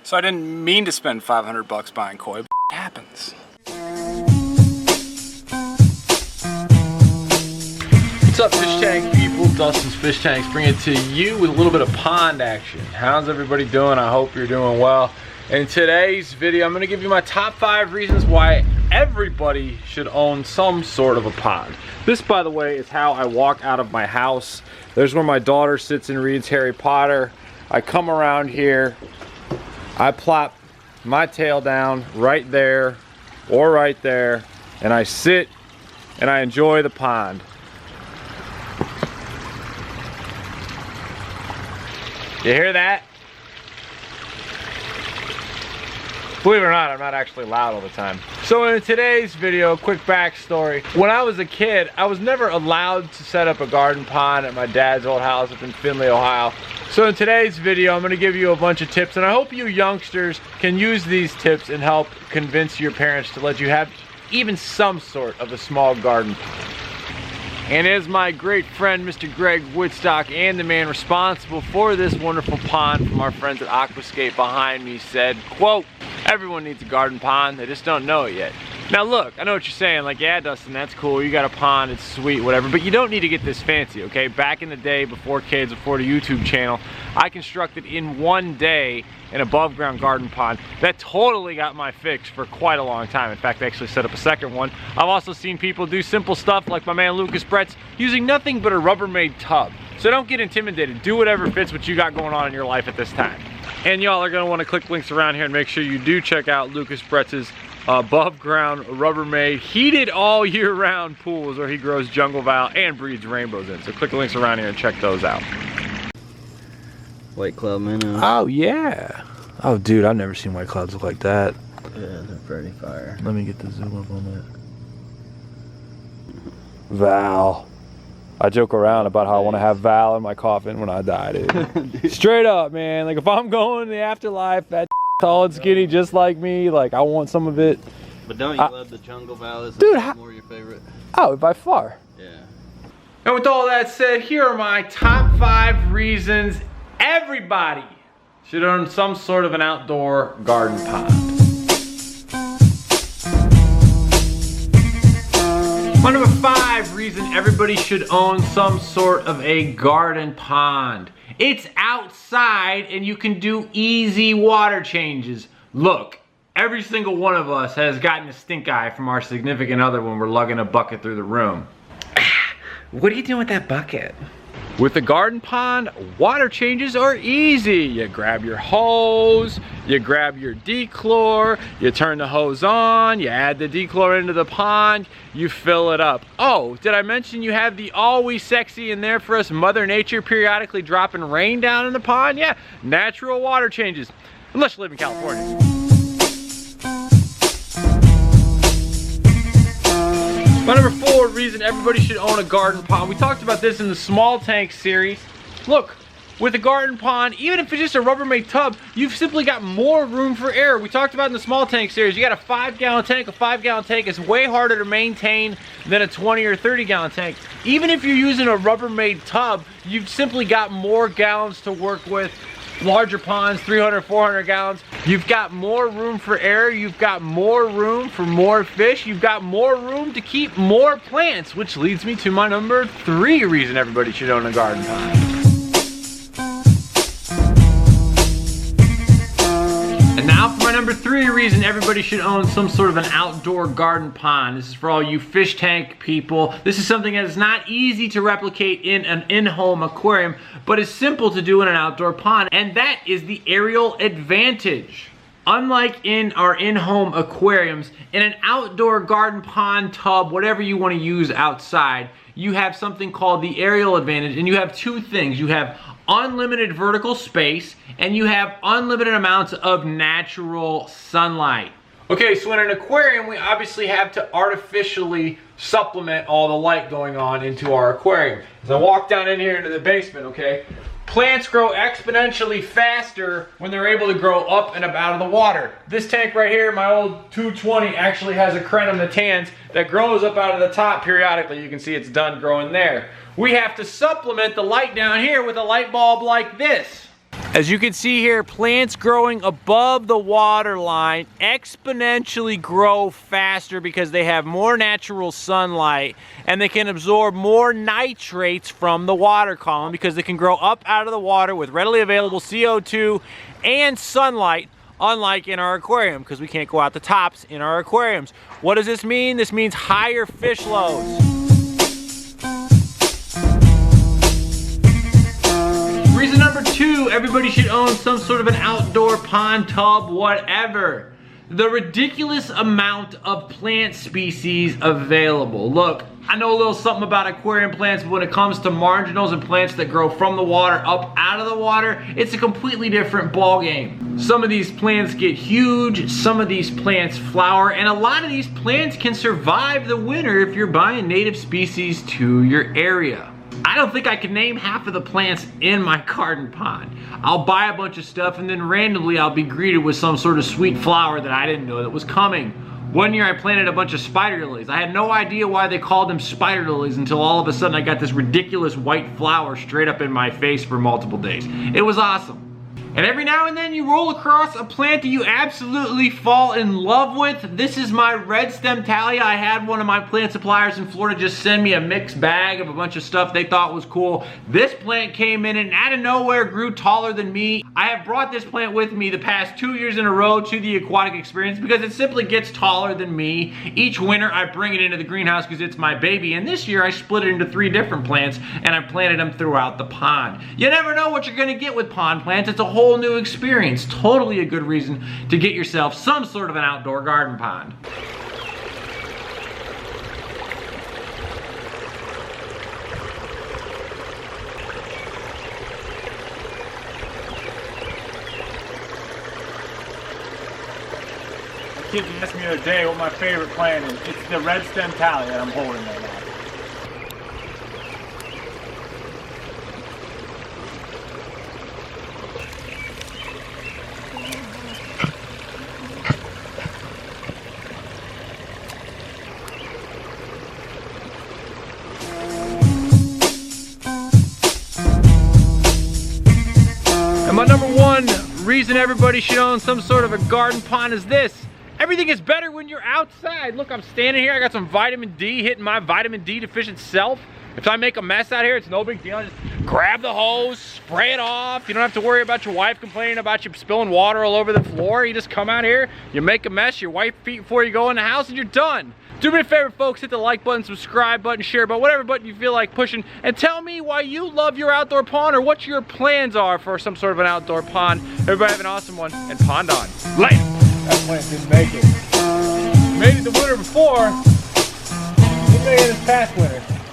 So I didn't mean to spend 500 bucks buying koi, but it happens. What's up, fish tank people? Dustin's Fish Tanks bring it to you with a little bit of pond action. How's everybody doing? I hope you're doing well. In today's video, I'm going to give you my top 5 reasons why everybody should own some sort of a pond. This, by the way, is how I walk out of my house. There's where my daughter sits and reads Harry Potter. I come around here, I plop my tail down right there or right there, and I sit and I enjoy the pond. You hear that? Believe it or not, I'm not actually loud all the time. So in today's video, quick backstory. When I was a kid, I was never allowed to set up a garden pond at my dad's old house up in Findlay, Ohio. So in today's video, I'm gonna give you a bunch of tips, and I hope you youngsters can use these tips and help convince your parents to let you have even some sort of a small garden pond. And as my great friend, Mr. Greg Woodstock, and the man responsible for this wonderful pond from our friends at Aquascaping behind me said, quote, "Everyone needs a garden pond, they just don't know it yet." Now look, I know what you're saying, like, yeah, Dustin, that's cool, you got a pond, it's sweet, whatever, but you don't need to get this fancy, okay? Back in the day, before kids, before the YouTube channel, I constructed in one day an above ground garden pond that totally got my fix for quite a long time. In fact, I actually set up a second one. I've also seen people do simple stuff like my man Lucas Brett's using nothing but a Rubbermaid tub. So don't get intimidated, do whatever fits what you got going on in your life at this time. And y'all are gonna wanna click links around here and make sure you do check out Lucas Brett's above ground Rubbermaid heated all year round pools where he grows jungle val and breeds rainbows in. So click the links around here and check those out. White cloud minnow. Oh yeah. Oh dude, I've never seen white clouds look like that. Yeah, they're pretty fire. Let me get the zoom up on that. Val. I joke around about how I want to have Val in my coffin when I die, dude. Straight up, man. Like if I'm going to the afterlife, that tall and skinny just like me, like I want some of it. But don't you love the jungle val? Is dude, more your favorite? Oh, by far. Yeah. And with all that said, here are my top 5 reasons everybody should own some sort of an outdoor garden pond. My number 5 reason everybody should own some sort of a garden pond. It's outside and you can do easy water changes. Look, every single one of us has gotten a stink eye from our significant other when we're lugging a bucket through the room. What are you doing with that bucket? With the garden pond, water changes are easy. You grab your hose, you grab your dechlor, you turn the hose on, you add the dechlor into the pond, you fill it up. Oh, did I mention you have the always sexy in there for us Mother Nature periodically dropping rain down in the pond? Yeah, natural water changes, unless you live in California. My number 4 reason everybody should own a garden pond. We talked about this in the small tank series. Look, with a garden pond, even if it's just a Rubbermaid tub, you've simply got more room for error. We talked about in the small tank series, you got a 5-gallon tank. A 5-gallon tank is way harder to maintain than a 20 or 30-gallon tank. Even if you're using a Rubbermaid tub, you've simply got more gallons to work with. Larger ponds, 300, 400 gallons. You've got more room for air, you've got more room for more fish, you've got more room to keep more plants, which leads me to my number 3 reason everybody should own a garden pond. And now for my number 3 reason everybody should own some sort of an outdoor garden pond. This is for all you fish tank people. This is something that is not easy to replicate in an in-home aquarium, but is simple to do in an outdoor pond, and that is the aerial advantage. Unlike in our in-home aquariums, in an outdoor garden pond, tub, whatever you want to use outside, you have something called the aerial advantage, and you have 2 things. You have unlimited vertical space, and you have unlimited amounts of natural sunlight. Okay, so in an aquarium, we obviously have to artificially supplement all the light going on into our aquarium. As I walk down in here into the basement, okay, plants grow exponentially faster when they're able to grow up and up out of the water. This tank right here, my old 220, actually has a crenum natans that grows up out of the top periodically. You can see it's done growing there. We have to supplement the light down here with a light bulb like this. As you can see here, plants growing above the water line exponentially grow faster because they have more natural sunlight and they can absorb more nitrates from the water column because they can grow up out of the water with readily available CO2 and sunlight, unlike in our aquarium because we can't go out the tops in our aquariums. What does this mean? This means higher fish loads. Reason number 2, everybody should own some sort of an outdoor pond, tub, whatever. The ridiculous amount of plant species available. Look, I know a little something about aquarium plants, but when it comes to marginals and plants that grow from the water up out of the water, it's a completely different ball game. Some of these plants get huge, some of these plants flower, and a lot of these plants can survive the winter if you're buying native species to your area. I don't think I can name half of the plants in my garden pond. I'll buy a bunch of stuff and then randomly I'll be greeted with some sort of sweet flower that I didn't know that was coming. One year I planted a bunch of spider lilies. I had no idea why they called them spider lilies until all of a sudden I got this ridiculous white flower straight up in my face for multiple days. It was awesome. And every now and then you roll across a plant that you absolutely fall in love with. This is my red stem Thalia. I had one of my plant suppliers in Florida just send me a mixed bag of a bunch of stuff they thought was cool. This plant came in and out of nowhere grew taller than me. I have brought this plant with me the past 2 years in a row to the aquatic experience because it simply gets taller than me. Each winter I bring it into the greenhouse because it's my baby, and this year I split it into 3 different plants and I planted them throughout the pond. You never know what you're gonna get with pond plants. It's a whole new experience. Totally a good reason to get yourself some sort of an outdoor garden pond. The kid asked me the other day what my favorite plant is. It's the red stem Thalia that I'm holding right now. And my number 1 reason everybody should own some sort of a garden pond is this. Everything is better when you're outside. Look, I'm standing here, I got some vitamin D hitting my vitamin D deficient self. If I make a mess out here, it's no big deal. I just grab the hose, spray it off. You don't have to worry about your wife complaining about you spilling water all over the floor. You just come out here, you make a mess, you wipe feet before you go in the house, and you're done. Do me a favor, folks, hit the like button, subscribe button, share button, whatever button you feel like pushing, and tell me why you love your outdoor pond or what your plans are for some sort of an outdoor pond. Everybody have an awesome one, and pond on. Later. That plant didn't make it. Made it the winter before. It made it this past winter.